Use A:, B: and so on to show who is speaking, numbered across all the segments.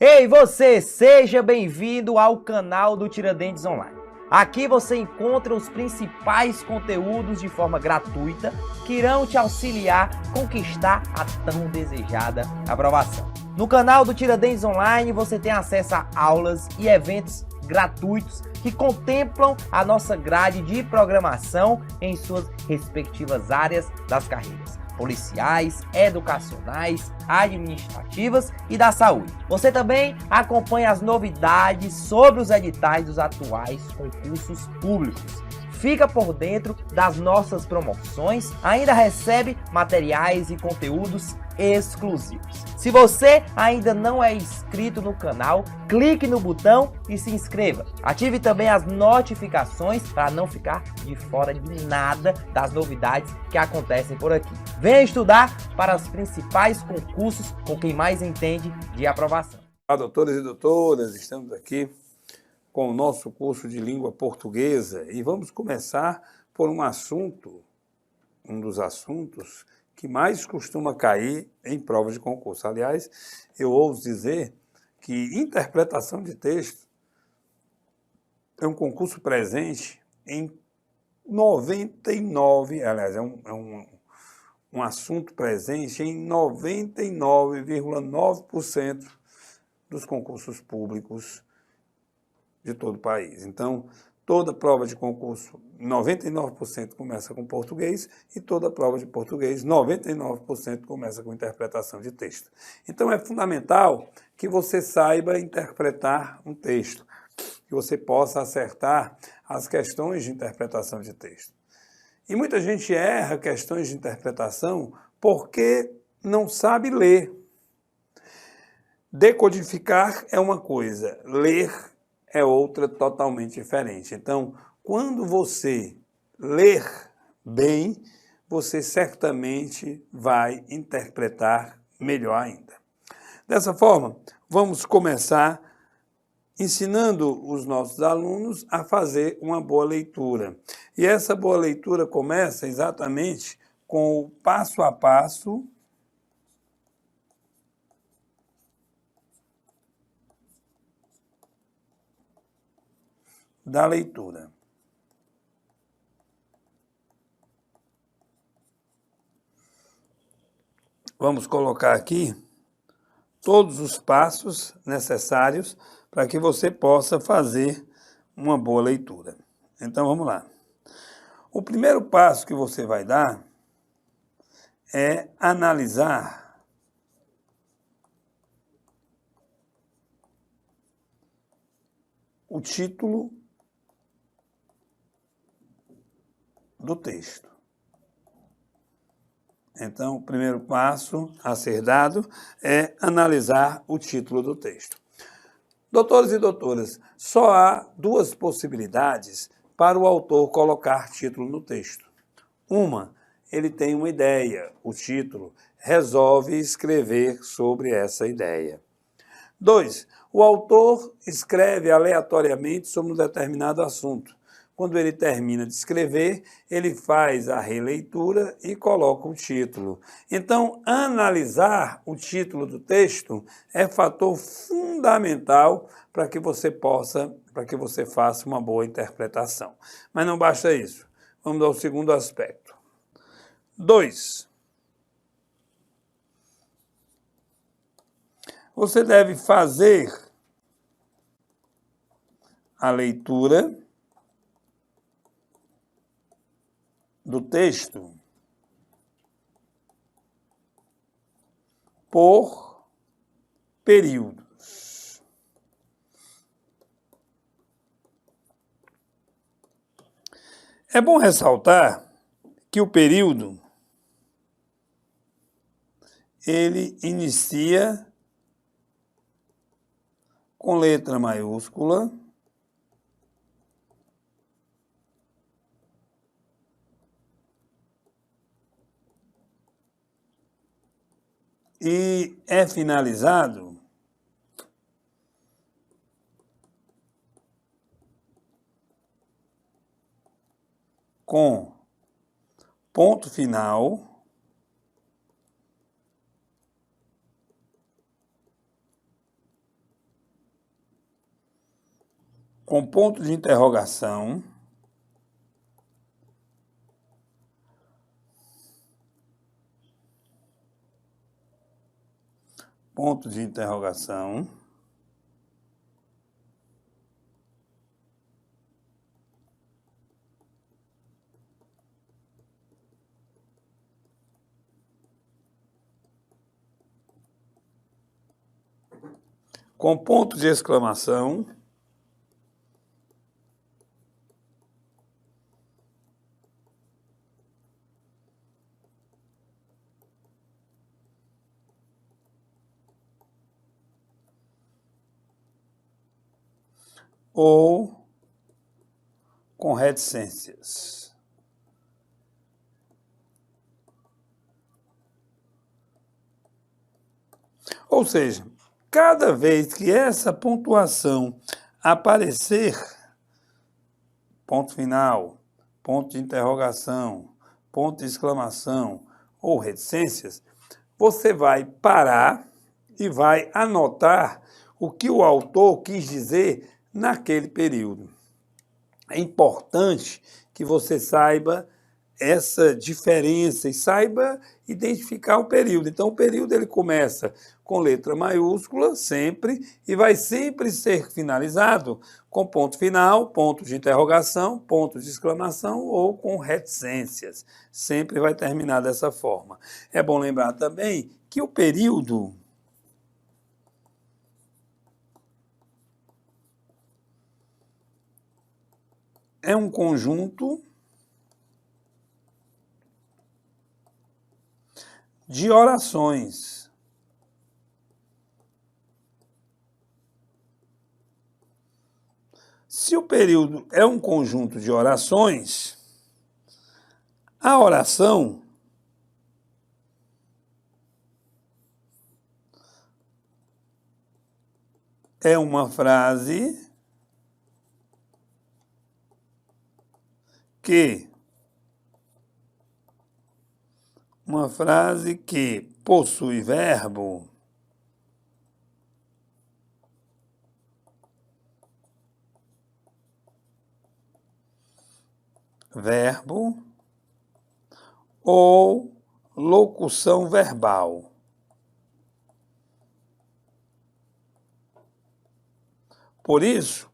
A: Ei, você, seja bem-vindo ao canal do Tiradentes Online. Aqui você encontra os principais conteúdos de forma gratuita que irão te auxiliar a conquistar a tão desejada aprovação. No canal do Tiradentes Online você tem acesso a aulas e eventos gratuitos que contemplam a nossa grade de programação em suas respectivas áreas das carreiras policiais, educacionais, administrativas e da saúde. Você também acompanha as novidades sobre os editais dos atuais concursos públicos. Fica por dentro das nossas promoções, ainda recebe materiais e conteúdos exclusivos. Se você ainda não é inscrito no canal, clique no botão e se inscreva. Ative também as notificações para não ficar de fora de nada das novidades que acontecem por aqui. Venha estudar para os principais concursos com quem mais entende de aprovação.
B: Olá, doutores e doutoras, estamos aqui com o nosso curso de língua portuguesa e vamos começar por um dos assuntos que mais costuma cair em provas de concurso. Aliás, eu ouso dizer que interpretação de texto é um concurso presente em 99, aliás, é um assunto presente em 99,9% dos concursos públicos de todo o país. Então, toda prova de concurso, 99% começa com português e toda prova de português, 99% começa com interpretação de texto. Então, é fundamental que você saiba interpretar um texto, que você possa acertar as questões de interpretação de texto. E muita gente erra questões de interpretação porque não sabe ler. Decodificar é uma coisa, ler é outra totalmente diferente. Então, quando você ler bem, você certamente vai interpretar melhor ainda. Dessa forma, vamos começar ensinando os nossos alunos a fazer uma boa leitura. E essa boa leitura começa exatamente com o passo a passo da leitura. Vamos colocar aqui todos os passos necessários para que você possa fazer uma boa leitura. Então, vamos lá. O primeiro passo que você vai dar é analisar o título do texto. Então, o primeiro passo a ser dado é analisar o título do texto. Doutores e doutoras, só há duas possibilidades para o autor colocar título no texto. Uma, ele tem uma ideia, o título, resolve escrever sobre essa ideia. 2, o autor escreve aleatoriamente sobre um determinado assunto. Quando ele termina de escrever, ele faz a releitura e coloca o título. Então, analisar o título do texto é fator fundamental para que você faça uma boa interpretação. Mas não basta isso. Vamos ao segundo aspecto. 2. Você deve fazer a leitura do texto por períodos. É bom ressaltar que o período ele inicia com letra maiúscula e é finalizado com ponto final com ponto de interrogação, ponto de interrogação, com ponto de exclamação, ou com reticências. Ou seja, cada vez que essa pontuação aparecer, ponto final, ponto de interrogação, ponto de exclamação ou reticências, você vai parar e vai anotar o que o autor quis dizer naquele período. É importante que você saiba essa diferença e saiba identificar o período. Então, o período ele começa com letra maiúscula, sempre, e vai sempre ser finalizado com ponto final, ponto de interrogação, ponto de exclamação ou com reticências. Sempre vai terminar dessa forma. É bom lembrar também que o período é um conjunto de orações. Se o período é um conjunto de orações, a oração é uma frase que possui verbo, ou locução verbal. Por isso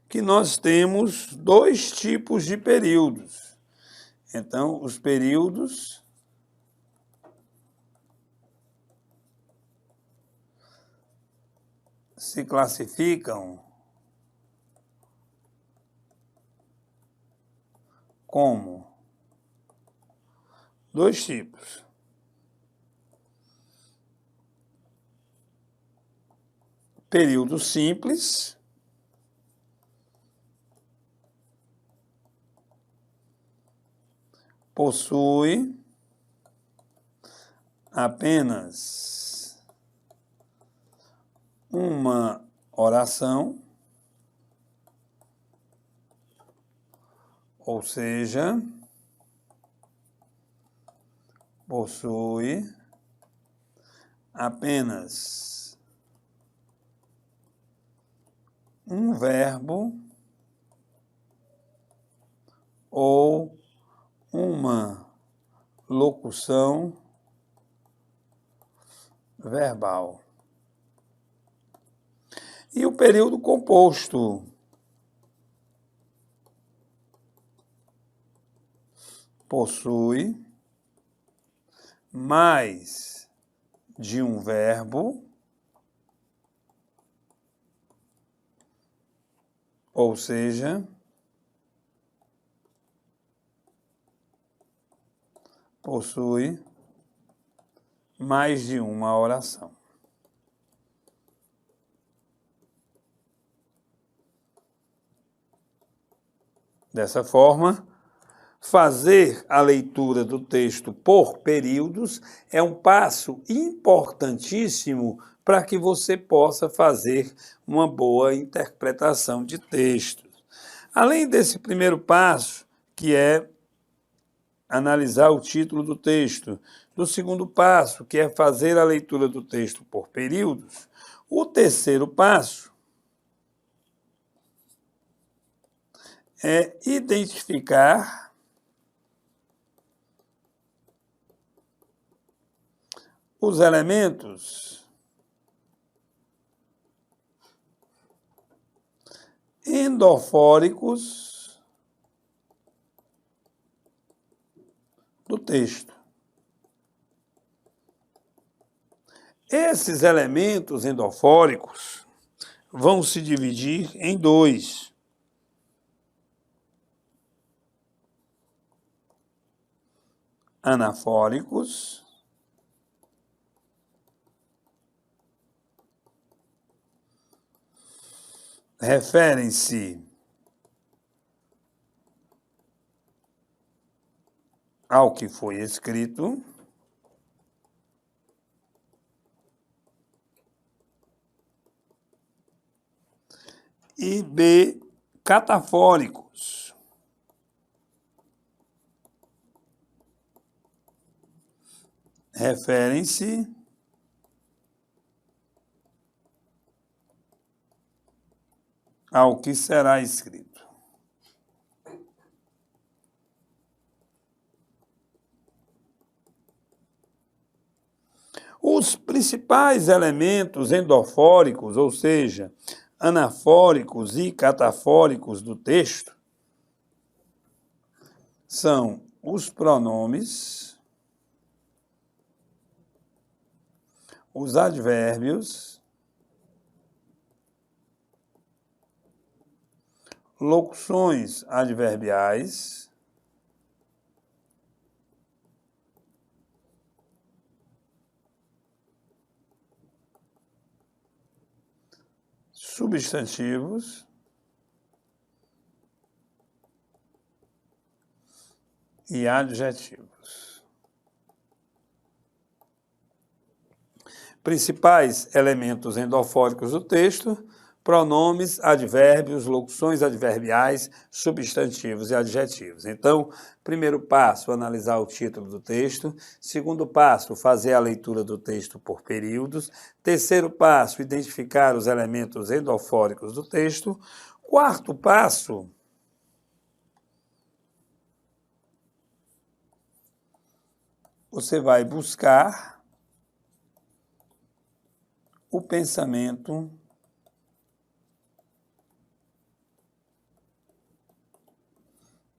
B: que nós temos dois tipos de períodos. Então, os períodos se classificam como dois tipos. Período simples possui apenas uma oração, ou seja, possui apenas um verbo ou uma locução verbal. E o período composto possui mais de um verbo, ou seja, possui mais de uma oração. Dessa forma, fazer a leitura do texto por períodos é um passo importantíssimo para que você possa fazer uma boa interpretação de textos. Além desse primeiro passo, que é analisar o título do texto, do segundo passo, que é fazer a leitura do texto por períodos, o terceiro passo é identificar os elementos endofóricos do texto. Esses elementos endofóricos vão se dividir em dois. Anafóricos referem-se ao que foi escrito e B, catafóricos referem-se ao que será escrito. Os principais elementos endofóricos, ou seja, anafóricos e catafóricos do texto, são os pronomes, os advérbios, locuções adverbiais, substantivos e adjetivos. Principais elementos endofóricos do texto: pronomes, advérbios, locuções adverbiais, substantivos e adjetivos. Então, primeiro passo, analisar o título do texto. Segundo passo, fazer a leitura do texto por períodos. Terceiro passo, identificar os elementos endofóricos do texto. Quarto passo, você vai buscar o pensamento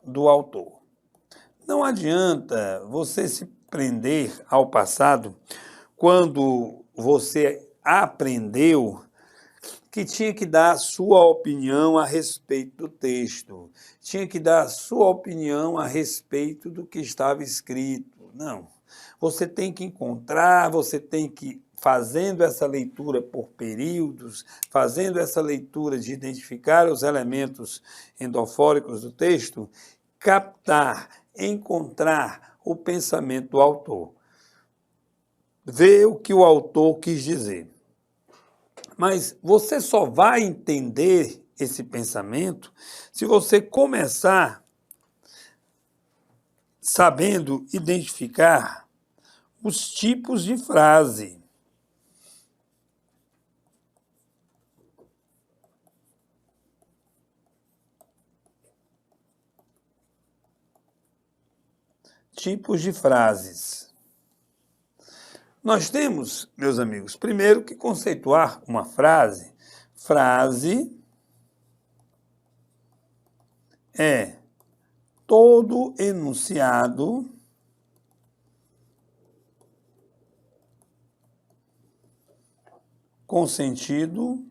B: do autor. Não adianta você se prender ao passado quando você aprendeu que tinha que dar a sua opinião a respeito do texto, tinha que dar a sua opinião a respeito do que estava escrito. Não. Você tem que encontrar, você tem que, fazendo essa leitura por períodos, fazendo essa leitura de identificar os elementos endofóricos do texto, captar, encontrar o pensamento do autor. Ver o que o autor quis dizer. Mas você só vai entender esse pensamento se você começar sabendo identificar os tipos de frase. Tipos de frases. Nós temos, meus amigos, primeiro que conceituar uma frase. Frase é todo enunciado com sentido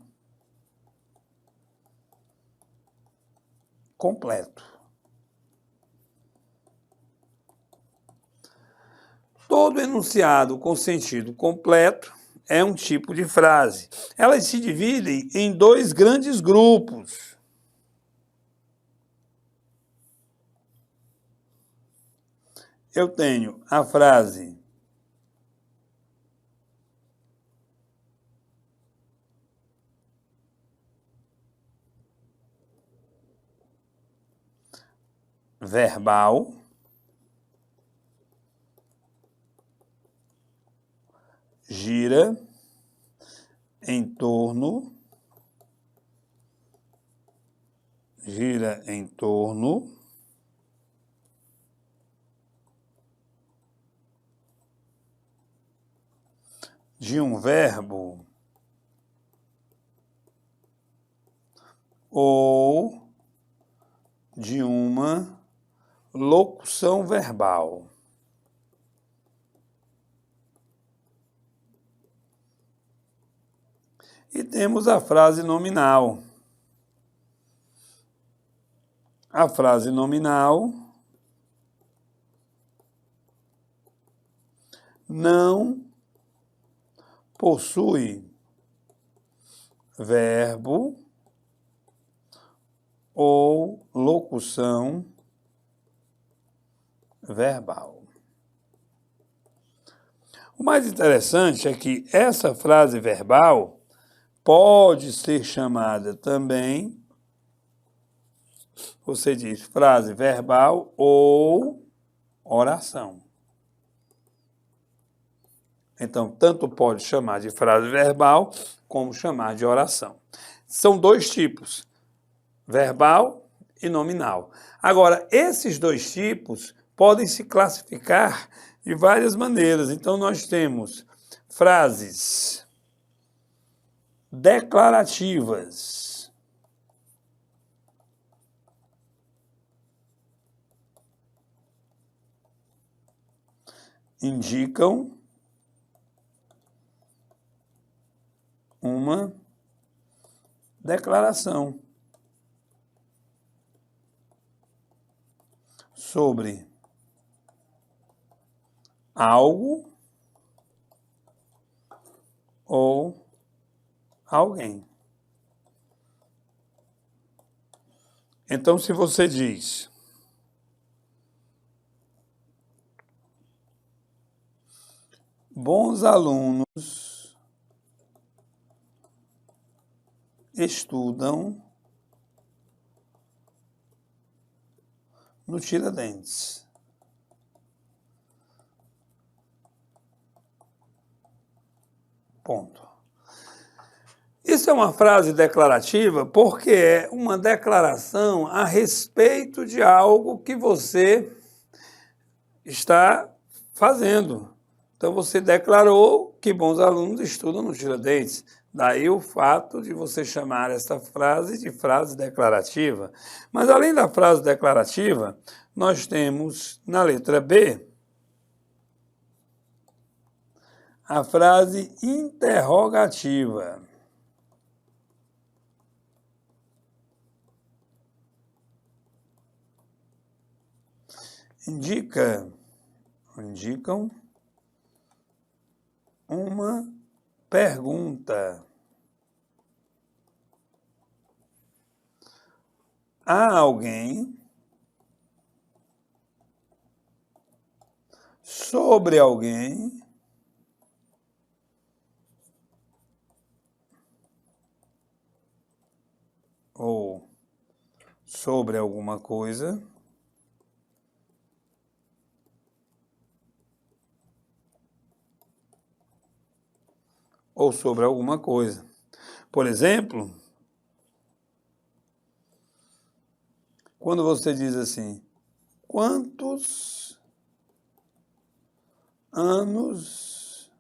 B: completo. Todo enunciado com sentido completo é um tipo de frase. Elas se dividem em dois grandes grupos. Eu tenho a frase verbal, gira em torno gira em torno de um verbo ou de uma locução verbal. E temos a frase nominal. A frase nominal não possui verbo ou locução verbal. O mais interessante é que essa frase verbal pode ser chamada também, você diz frase verbal ou oração. Então, tanto pode chamar de frase verbal, como chamar de oração. São dois tipos, verbal e nominal. Agora, esses dois tipos podem se classificar de várias maneiras. Então, nós temos frases declarativas, indicam uma declaração sobre algo ou alguém. Então, se você diz bons alunos estudam no Tiradentes. Ponto. Isso é uma frase declarativa porque é uma declaração a respeito de algo que você está fazendo. Então, você declarou que bons alunos estudam no Tiradentes. Daí o fato de você chamar essa frase de frase declarativa. Mas, além da frase declarativa, nós temos, na letra B, a frase interrogativa. Indicam uma pergunta. Há alguém sobre alguém ou sobre alguma coisa ou sobre alguma coisa. Por exemplo, quando você diz assim, quantos anos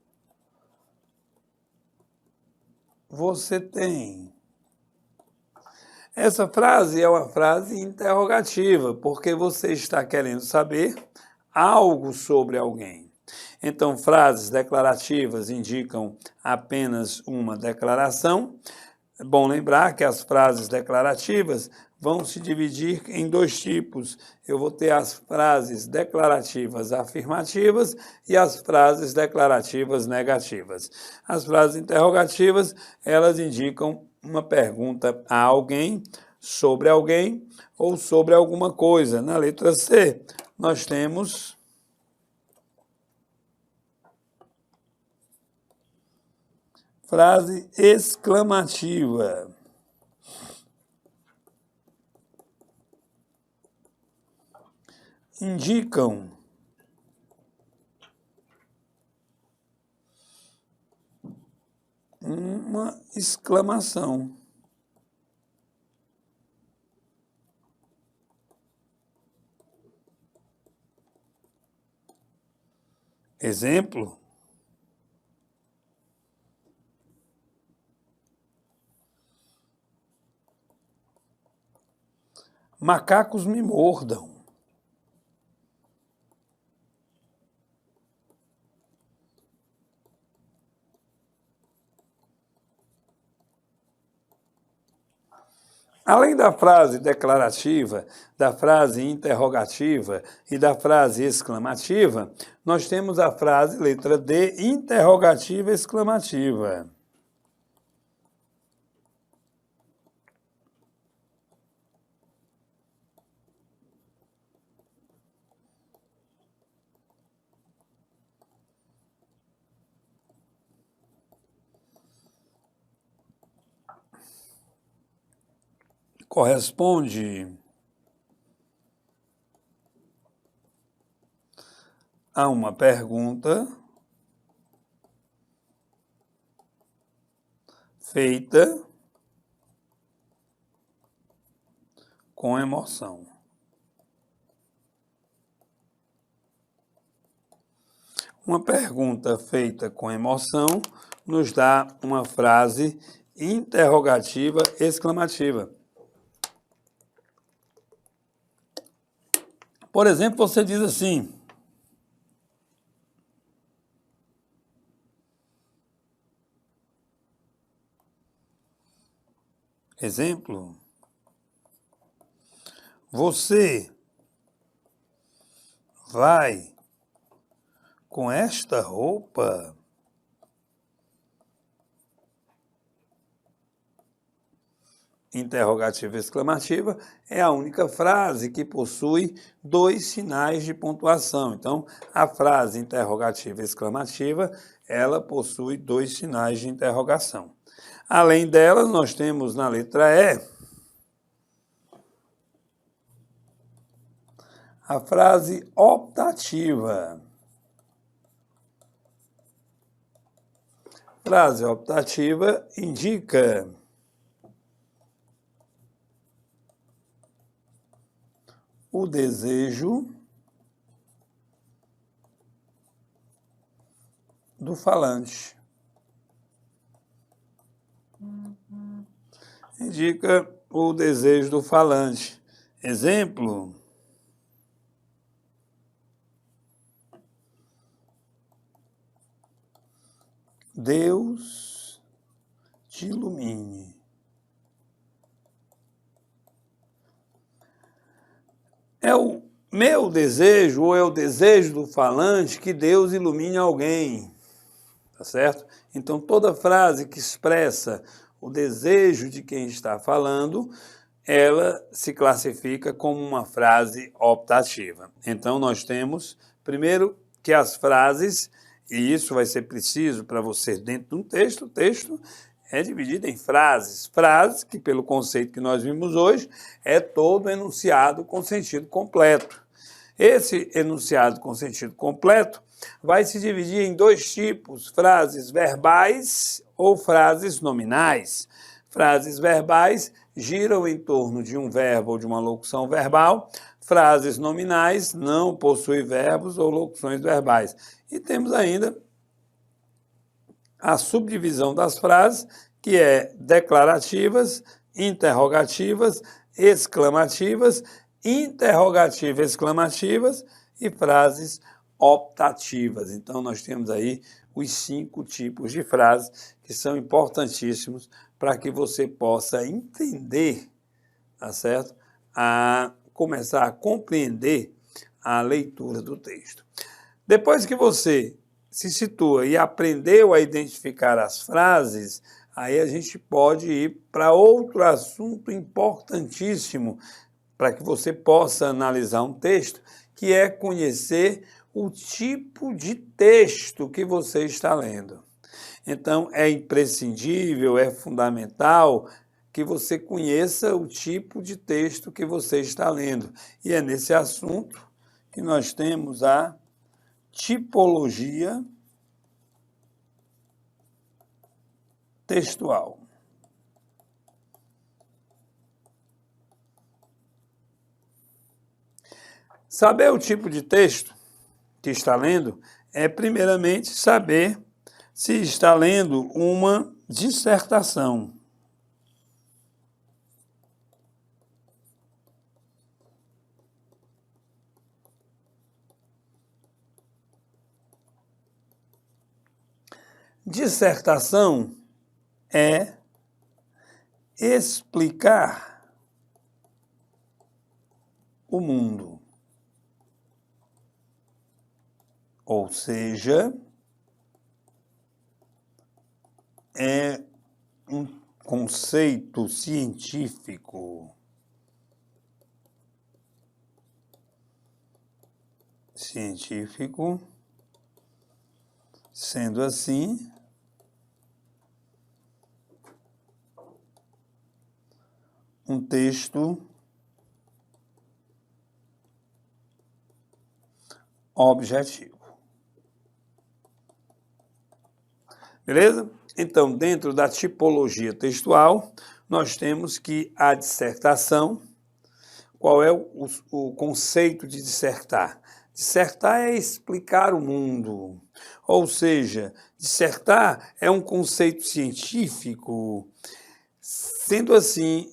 B: você tem? Essa frase é uma frase interrogativa, porque você está querendo saber algo sobre alguém. Então, frases declarativas indicam apenas uma declaração. É bom lembrar que as frases declarativas vão se dividir em dois tipos. Eu vou ter as frases declarativas afirmativas e as frases declarativas negativas. As frases interrogativas, elas indicam uma pergunta a alguém, sobre alguém ou sobre alguma coisa. Na letra C, nós temos frase exclamativa. Indicam uma exclamação. Exemplo: macacos me mordam. Além da frase declarativa, da frase interrogativa e da frase exclamativa, nós temos a frase letra D, interrogativa exclamativa. Corresponde a uma pergunta feita com emoção. Uma pergunta feita com emoção nos dá uma frase interrogativa exclamativa. Por exemplo, você diz assim: exemplo, você vai com esta roupa? Interrogativa exclamativa é a única frase que possui dois sinais de pontuação. Então, a frase interrogativa exclamativa, ela possui dois sinais de interrogação. Além delas, nós temos na letra E a frase optativa. Frase optativa indica o desejo do falante. Indica o desejo do falante. Exemplo: Deus te ilumine. É o meu desejo, ou é o desejo do falante, que Deus ilumine alguém, tá certo? Então, toda frase que expressa o desejo de quem está falando, ela se classifica como uma frase optativa. Então, nós temos, primeiro, que as frases, e isso vai ser preciso para você dentro de um texto, o texto é dividido em frases. Frases que, pelo conceito que nós vimos hoje, é todo enunciado com sentido completo. Esse enunciado com sentido completo vai se dividir em dois tipos: frases verbais ou frases nominais. Frases verbais giram em torno de um verbo ou de uma locução verbal. Frases nominais não possuem verbos ou locuções verbais. E temos ainda a subdivisão das frases, que é declarativas, interrogativas, exclamativas, interrogativas, exclamativas e frases optativas. Então, nós temos aí os 5 tipos de frases que são importantíssimos para que você possa entender, tá certo? A começar a compreender a leitura do texto. Depois que você se situa e aprendeu a identificar as frases, aí a gente pode ir para outro assunto importantíssimo para que você possa analisar um texto, que é conhecer o tipo de texto que você está lendo. Então, é imprescindível, é fundamental que você conheça o tipo de texto que você está lendo. E é nesse assunto que nós temos a tipologia textual. Saber o tipo de texto que está lendo é primeiramente saber se está lendo uma dissertação. Dissertação é explicar o mundo. Ou seja, é um conceito científico. Sendo assim, um texto objetivo. Beleza? Então, dentro da tipologia textual, nós temos que a dissertação, qual é o conceito de dissertar? Dissertar é explicar o mundo, ou seja, dissertar é um conceito científico, sendo assim,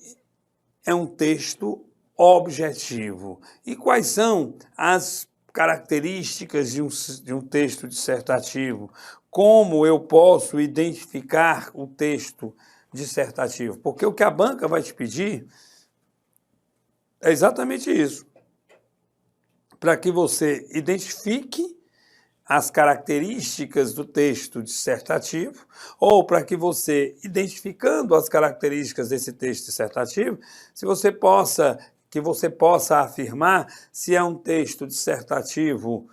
B: é um texto objetivo. E quais são as características de um texto dissertativo? Como eu posso identificar o texto dissertativo? Porque o que a banca vai te pedir é exatamente isso, para que você identifique as características do texto dissertativo, ou para que você, identificando as características desse texto dissertativo, que você possa afirmar se é um texto dissertativo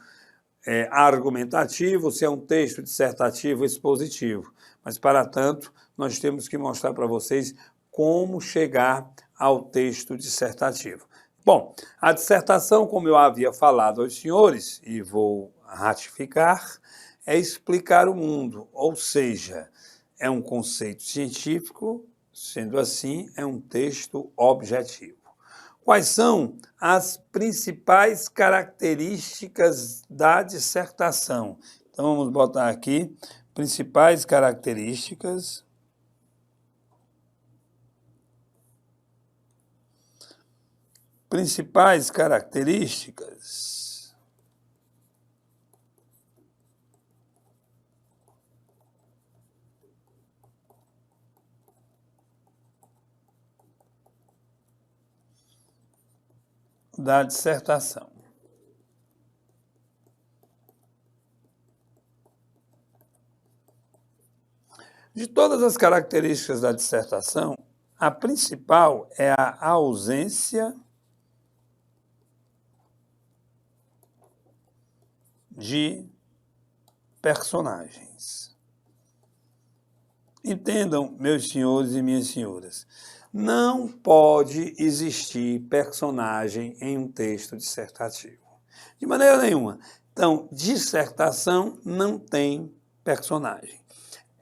B: argumentativo, se é um texto dissertativo expositivo. Mas, para tanto, nós temos que mostrar para vocês como chegar ao texto dissertativo. Bom, a dissertação, como eu havia falado aos senhores, e vou ratificar, é explicar o mundo, ou seja, é um conceito científico, sendo assim, é um texto objetivo. Quais são as principais características da dissertação? Então, vamos botar aqui, principais características da dissertação. De todas as características da dissertação, a principal é a ausência de personagens. Entendam, meus senhores e minhas senhoras, não pode existir personagem em um texto dissertativo. De maneira nenhuma. Então, dissertação não tem personagem.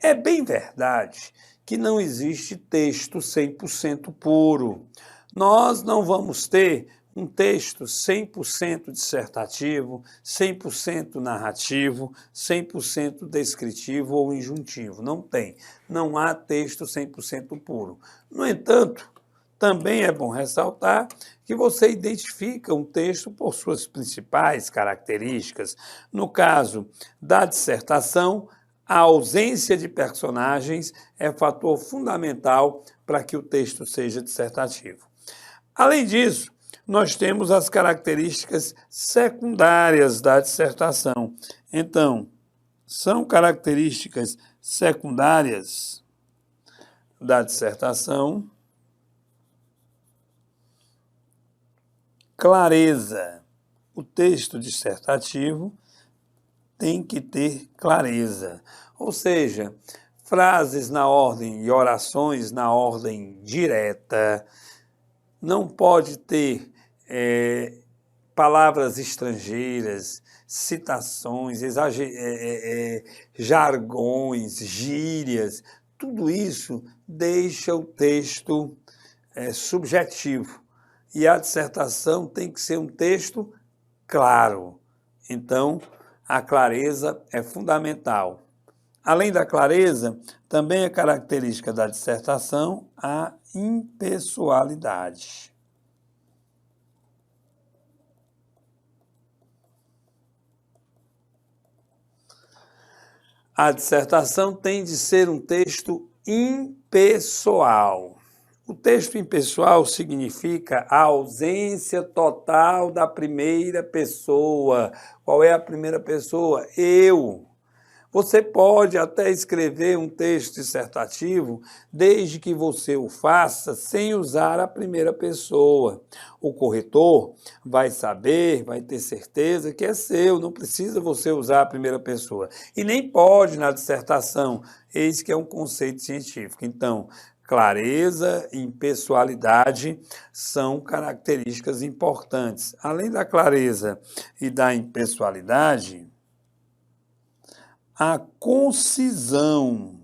B: É bem verdade que não existe texto 100% puro. Nós não vamos ter um texto 100% dissertativo, 100% narrativo, 100% descritivo ou injuntivo. Não tem. Não há texto 100% puro. No entanto, também é bom ressaltar que você identifica um texto por suas principais características. No caso da dissertação, a ausência de personagens é fator fundamental para que o texto seja dissertativo. Além disso, nós temos as características secundárias da dissertação. Então, são características secundárias da dissertação: clareza. O texto dissertativo tem que ter clareza, ou seja, frases na ordem e orações na ordem direta, não pode ter palavras estrangeiras, citações, jargões, gírias, tudo isso deixa o texto subjetivo. E a dissertação tem que ser um texto claro. Então, a clareza é fundamental. Além da clareza, também é característica da dissertação a impessoalidade. A dissertação tem de ser um texto impessoal. O texto impessoal significa a ausência total da primeira pessoa. Qual é a primeira pessoa? Eu. Você pode até escrever um texto dissertativo desde que você o faça sem usar a primeira pessoa. O corretor vai saber, vai ter certeza que é seu, não precisa você usar a primeira pessoa. E nem pode na dissertação, eis que é um conceito científico. Então, clareza e impessoalidade são características importantes. Além da clareza e da impessoalidade, a concisão.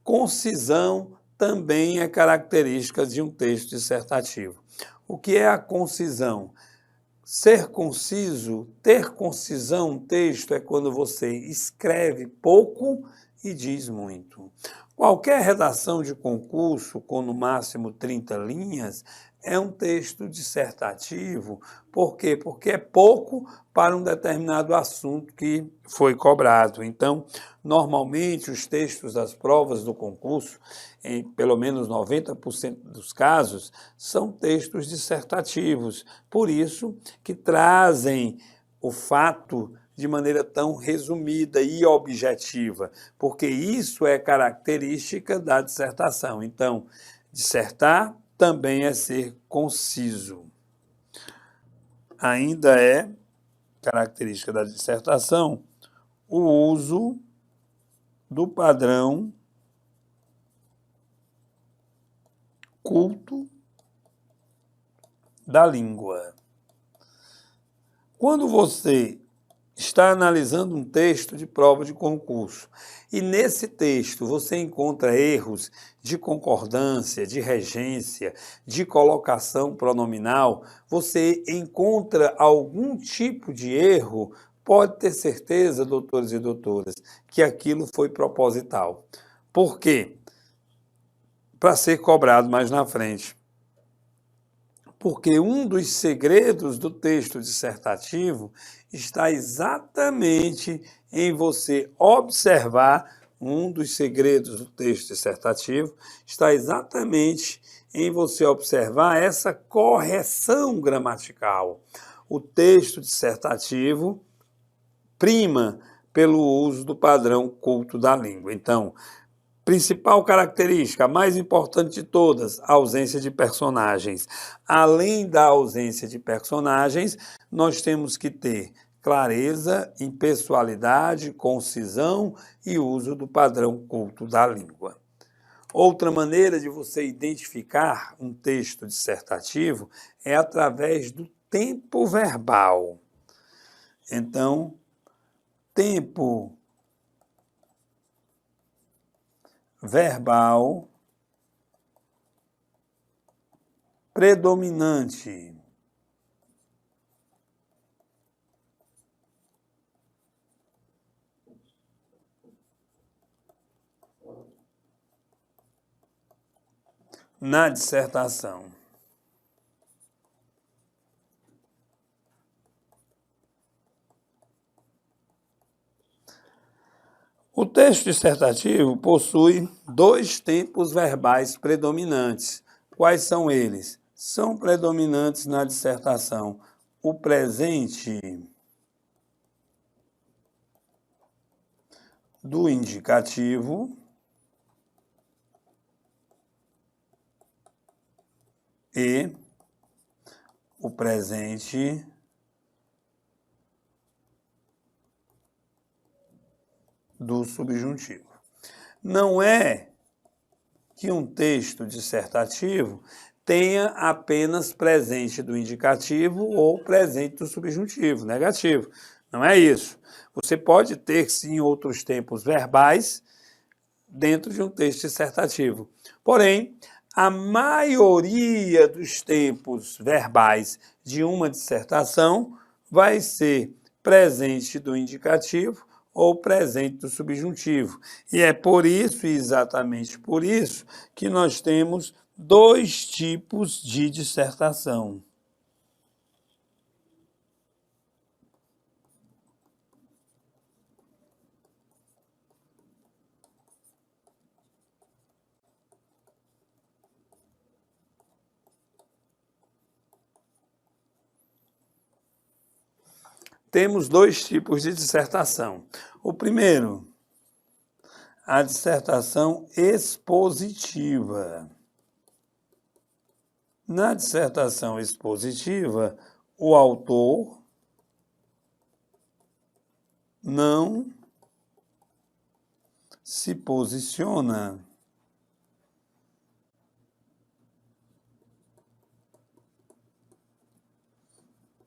B: Concisão também é característica de um texto dissertativo. O que é a concisão? Ser conciso, ter concisão no texto é quando você escreve pouco e diz muito. Qualquer redação de concurso com no máximo 30 linhas é um texto dissertativo. Por quê? Porque é pouco para um determinado assunto que foi cobrado. Então, normalmente, os textos das provas do concurso, em pelo menos 90% dos casos, são textos dissertativos. Por isso que trazem o fato de maneira tão resumida e objetiva, porque isso é característica da dissertação. Então, dissertar também é ser conciso. Ainda é característica da dissertação o uso do padrão culto da língua. Quando você está analisando um texto de prova de concurso e nesse texto você encontra erros de concordância, de regência, de colocação pronominal, você encontra algum tipo de erro, pode ter certeza, doutores e doutoras, que aquilo foi proposital. Por quê? Para ser cobrado mais na frente. Porque um dos segredos do texto dissertativo está exatamente em você observar, um dos segredos do texto dissertativo está exatamente em você observar essa correção gramatical. O texto dissertativo prima pelo uso do padrão culto da língua. Então, principal característica, a mais importante de todas, a ausência de personagens. Além da ausência de personagens, nós temos que ter clareza, impessoalidade, concisão e uso do padrão culto da língua. Outra maneira de você identificar um texto dissertativo é através do tempo verbal. Então, tempo verbal predominante. Na dissertação. O texto dissertativo possui dois tempos verbais predominantes. Quais são eles? São predominantes na dissertação o presente do indicativo e o presente do subjuntivo. Não é que um texto dissertativo tenha apenas presente do indicativo ou presente do subjuntivo, negativo. Não é isso. Você pode ter, sim, outros tempos verbais dentro de um texto dissertativo. Porém, a maioria dos tempos verbais de uma dissertação vai ser presente do indicativo ou presente do subjuntivo. E é por isso, e exatamente por isso, que nós temos dois tipos de dissertação. Temos dois tipos de dissertação. O primeiro, a dissertação expositiva. Na dissertação expositiva, o autor não se posiciona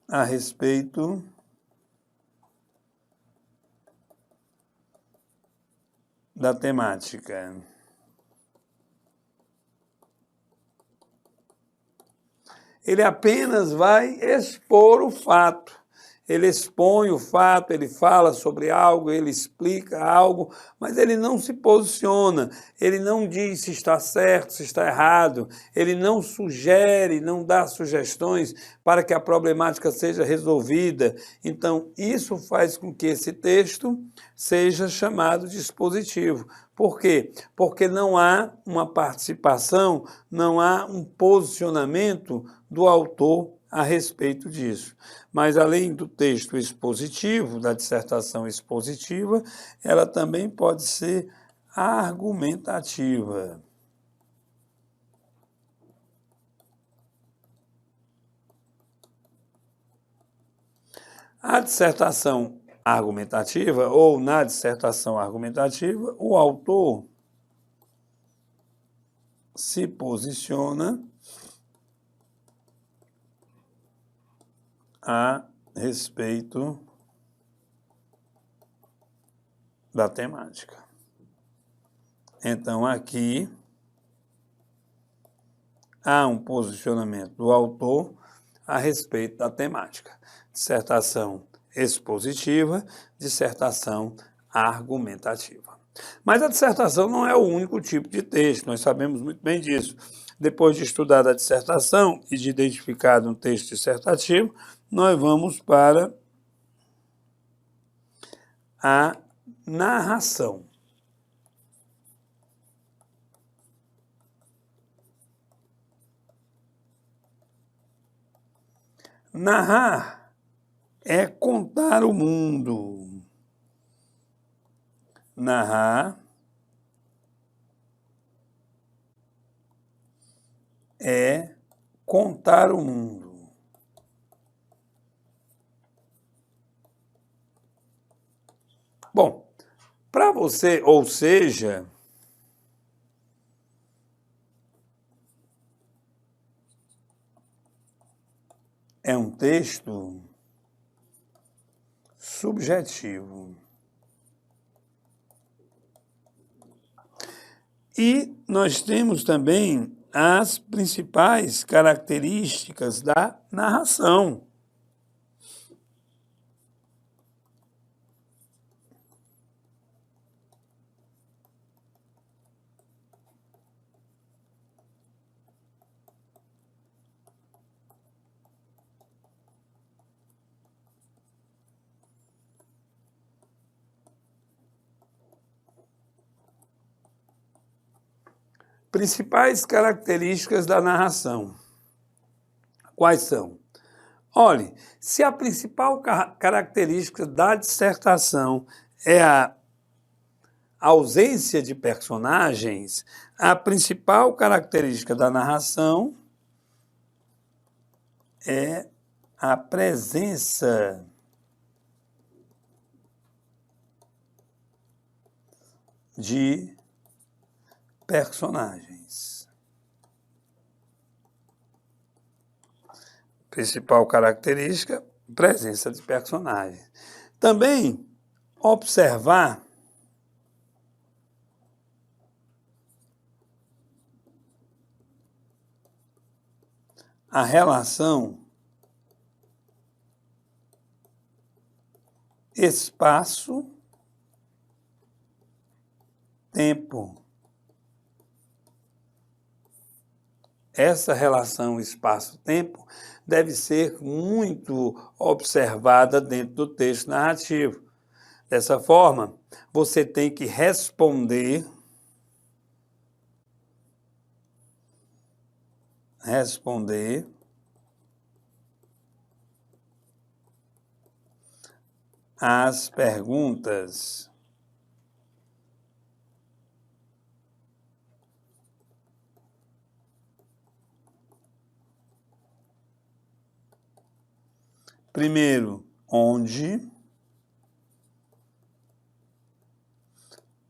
B: a respeito da temática. Ele apenas vai expor o fato. Ele expõe o fato, ele fala sobre algo, ele explica algo, mas ele não se posiciona, ele não diz se está certo, se está errado, ele não sugere, não dá sugestões para que a problemática seja resolvida. Então, isso faz com que esse texto seja chamado de expositivo. Por quê? Porque não há uma participação, não há um posicionamento do autor a respeito disso. Mas, além do texto expositivo, da dissertação expositiva, ela também pode ser argumentativa. A dissertação argumentativa, ou na dissertação argumentativa, o autor se posiciona a respeito da temática. Então, aqui há um posicionamento do autor a respeito da temática. Dissertação expositiva, dissertação argumentativa. Mas a dissertação não é o único tipo de texto, nós sabemos muito bem disso. Depois de estudar a dissertação e de identificar um texto dissertativo, nós vamos para a narração. Narrar é contar o mundo. Narrar é contar o mundo. Bom, para você, ou seja, é um texto subjetivo. E nós temos também as principais características da narração. Principais características da narração. Quais são? Olhe, se a principal característica da dissertação é a ausência de personagens, a principal característica da narração é a presença de personagens. Principal característica, presença de personagens. Também observar a relação espaço-tempo. Essa relação espaço-tempo deve ser muito observada dentro do texto narrativo. Dessa forma, você tem que responder as perguntas. Primeiro, onde?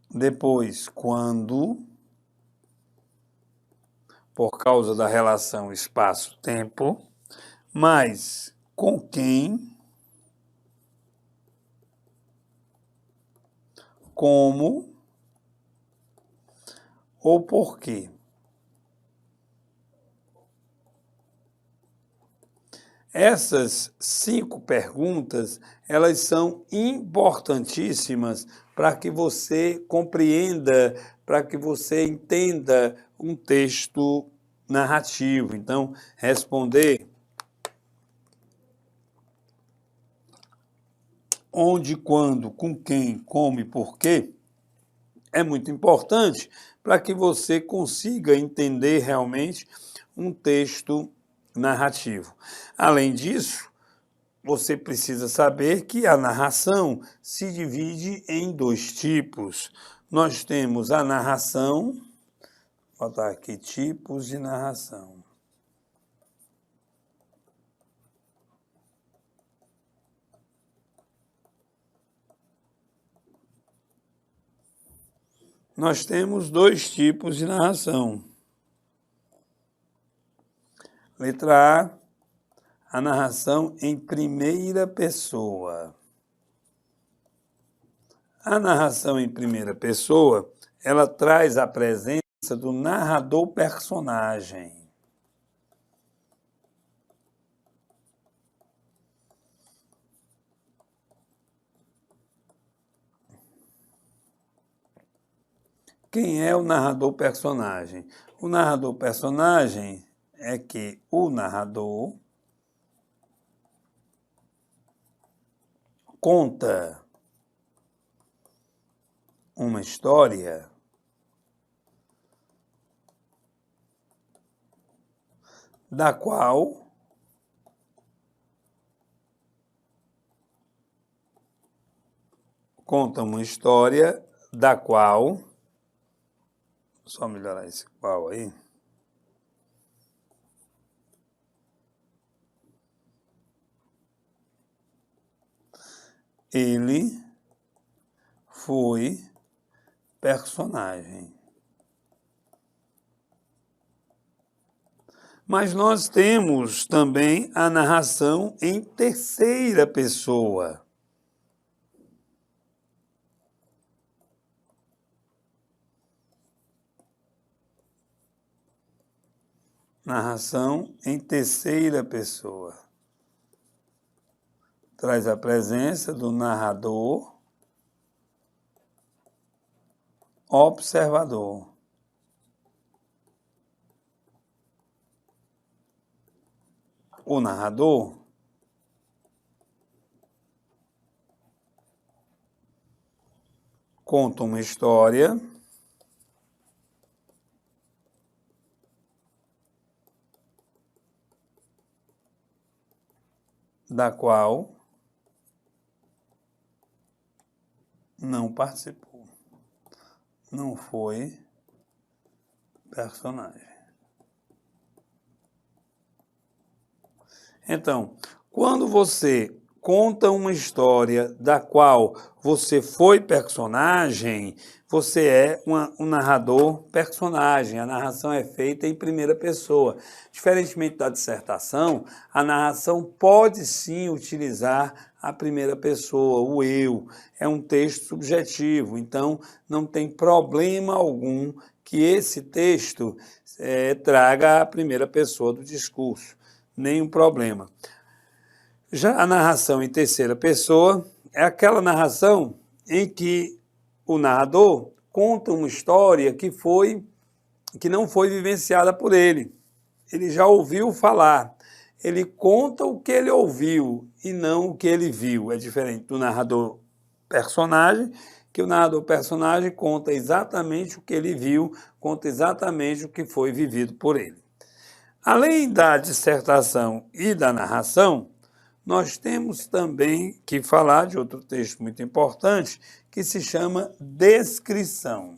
B: Depois, quando? Por causa da relação espaço-tempo. Mas com quem? Como? Ou por quê? Essas 5 perguntas, elas são importantíssimas para que você compreenda, para que você entenda um texto narrativo. Então, responder onde, quando, com quem, como e por quê é muito importante para que você consiga entender realmente um texto narrativo. Além disso, você precisa saber que a narração se divide em 2 tipos. Nós temos a narração, vou botar aqui tipos de narração. Nós temos 2 tipos de narração. Letra A narração em primeira pessoa. A narração em primeira pessoa, ela traz a presença do narrador-personagem. Quem é o narrador-personagem? O narrador-personagem é que o narrador conta uma história da qual só melhorar esse qual aí. Ele foi personagem. Mas nós temos também a narração em terceira pessoa. Narração em terceira pessoa. Traz a presença do narrador, observador. O narrador conta uma história da qual não participou, não foi personagem. Então, quando você conta uma história da qual você foi personagem, você é um narrador personagem. A narração é feita em primeira pessoa. Diferentemente da dissertação, a narração pode sim utilizar a primeira pessoa, o eu. É um texto subjetivo, então não tem problema algum que esse texto traga a primeira pessoa do discurso. Nenhum problema. Já a narração em terceira pessoa, é aquela narração em que o narrador conta uma história que não foi vivenciada por ele. Ele já ouviu falar. Ele conta o que ele ouviu e não o que ele viu. É diferente do narrador personagem, que o narrador personagem conta exatamente o que ele viu, conta exatamente o que foi vivido por ele. Além da dissertação e da narração, nós temos também que falar de outro texto muito importante, que se chama descrição.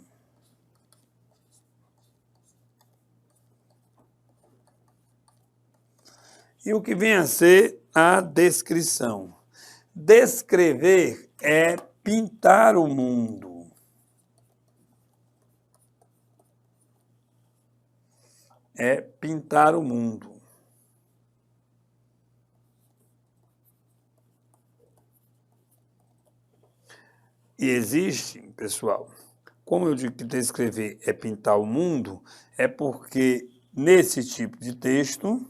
B: E o que vem a ser a descrição? Descrever é pintar o mundo. É pintar o mundo. E existe, pessoal, como eu digo que descrever é pintar o mundo, é porque nesse tipo de texto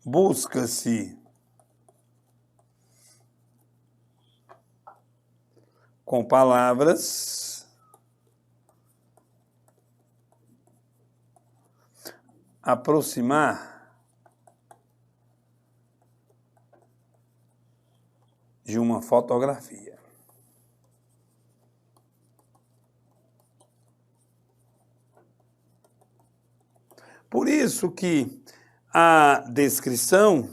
B: busca-se com palavras aproximar de uma fotografia. Por isso que a descrição,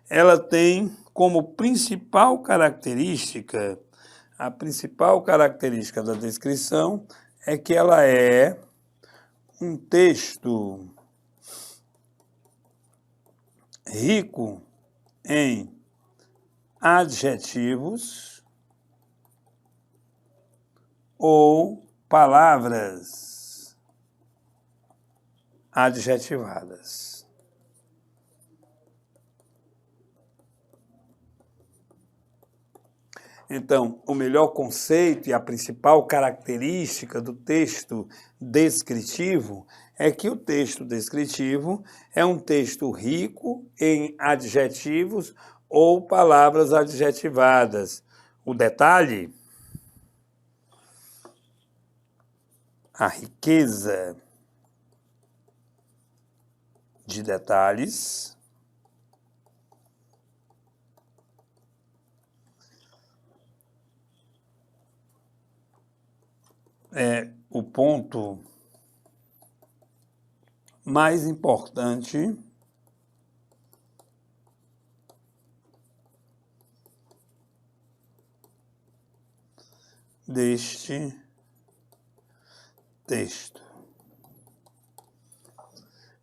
B: ela tem como principal característica, a principal característica da descrição é que ela é um texto rico em adjetivos ou palavras adjetivadas. Então, o melhor conceito e a principal característica do texto descritivo é que o texto descritivo é um texto rico em adjetivos ou palavras adjetivadas. O detalhe, a riqueza de detalhes é o ponto mais importante deste texto.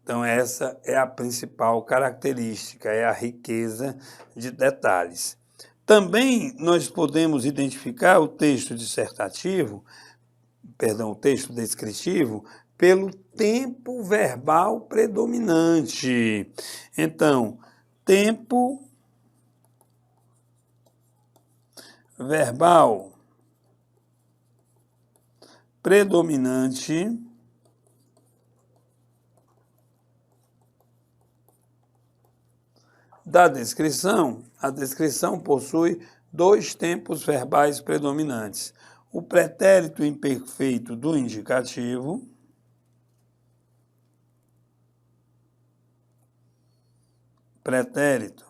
B: Então, essa é a principal característica, é a riqueza de detalhes. Também nós podemos identificar o texto dissertativo, o texto descritivo, pelo tempo verbal predominante. Então, tempo verbal predominante da descrição. A descrição possui dois tempos verbais predominantes: o pretérito imperfeito do indicativo pretérito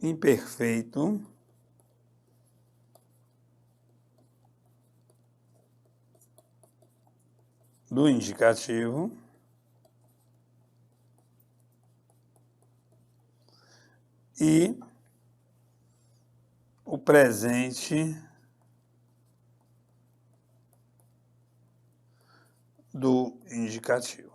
B: imperfeito do indicativo e o presente do indicativo.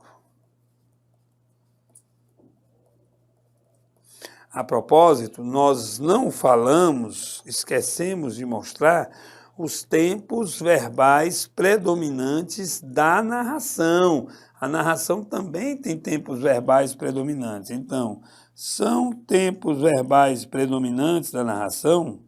B: A propósito, nós não falamos, esquecemos de mostrar os tempos verbais predominantes da narração. A narração também tem tempos verbais predominantes. Então, são tempos verbais predominantes da narração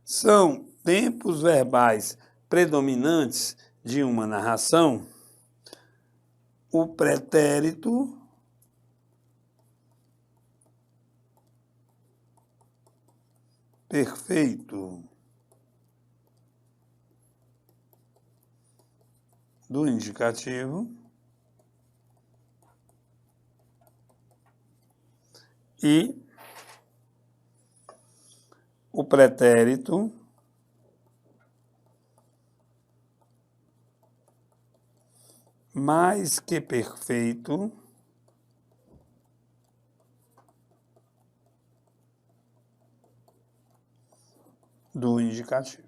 B: são tempos verbais predominantes de uma narração, o pretérito perfeito do indicativo e o pretérito mais que perfeito do indicativo.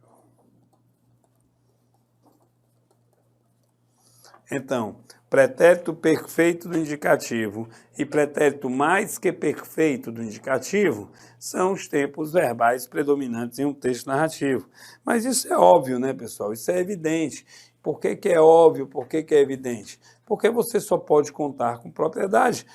B: Então, pretérito perfeito do indicativo e pretérito mais que perfeito do indicativo são os tempos verbais predominantes em um texto narrativo. Mas isso é óbvio, né, pessoal? Isso é evidente. Por que que é óbvio? Por que que é evidente? Porque você só pode contar com propriedade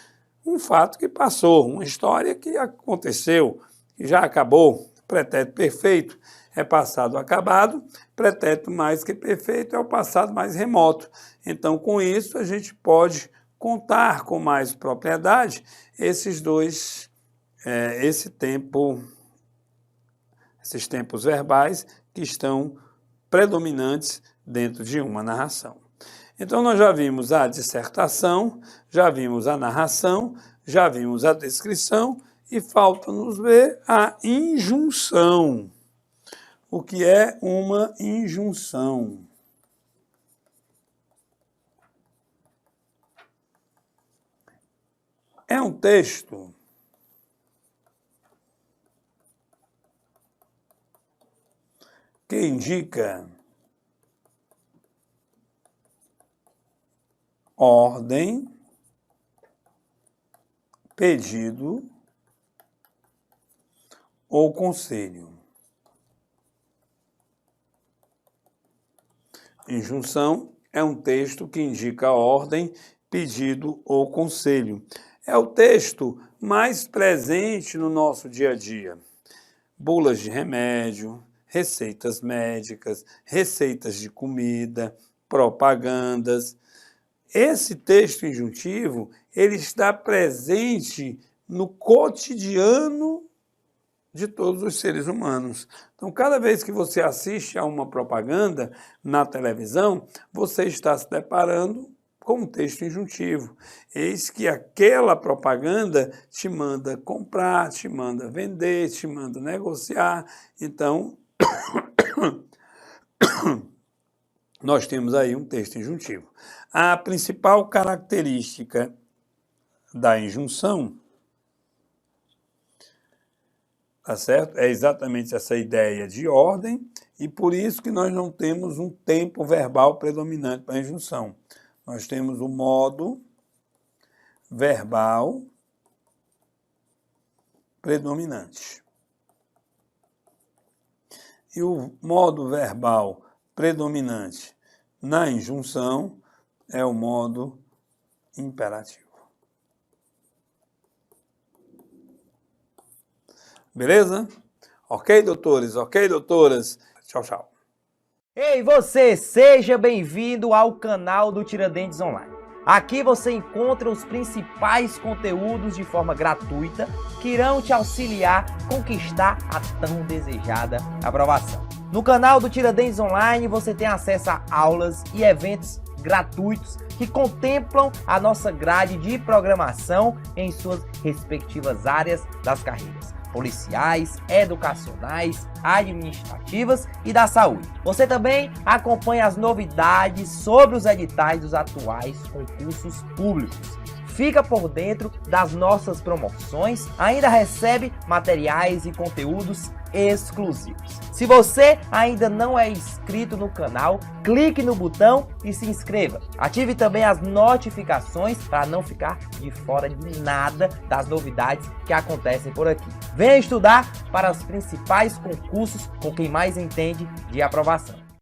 B: um fato que passou, uma história que aconteceu, que já acabou. Pretérito perfeito é passado acabado, pretérito mais que perfeito é o passado mais remoto. Então, com isso, a gente pode contar com mais propriedade esses tempos verbais que estão predominantes dentro de uma narração. Então, nós já vimos a dissertação, já vimos a narração, já vimos a descrição e falta-nos ver a injunção. O que é uma injunção? É um texto que indica ordem, pedido ou conselho. Injunção é um texto que indica ordem, pedido ou conselho. É o texto mais presente no nosso dia a dia. Bulas de remédio, receitas médicas, receitas de comida, propagandas. Esse texto injuntivo, ele está presente no cotidiano de todos os seres humanos. Então, cada vez que você assiste a uma propaganda na televisão, você está se deparando com um texto injuntivo. Eis que aquela propaganda te manda comprar, te manda vender, te manda negociar. Então, nós temos aí um texto injuntivo. A principal característica da injunção, tá certo? É exatamente essa ideia de ordem e por isso que nós não temos um tempo verbal predominante para a injunção. Nós temos o modo verbal predominante. E o modo verbal predominante na injunção é o modo imperativo. Beleza? Ok, doutores? Ok, doutoras? Tchau, tchau.
A: Ei, você! Seja bem-vindo ao canal do Tiradentes Online. Aqui você encontra os principais conteúdos de forma gratuita que irão te auxiliar a conquistar a tão desejada aprovação. No canal do Tiradentes Online você tem acesso a aulas e eventos gratuitos que contemplam a nossa grade de programação em suas respectivas áreas das carreiras policiais, educacionais, administrativas e da saúde. Você também acompanha as novidades sobre os editais dos atuais concursos públicos. Fica por dentro das nossas promoções, ainda recebe materiais e conteúdos exclusivos. Se você ainda não é inscrito no canal, clique no botão e se inscreva. Ative também as notificações para não ficar de fora de nada das novidades que acontecem por aqui. Venha estudar para os principais concursos com quem mais entende de aprovação.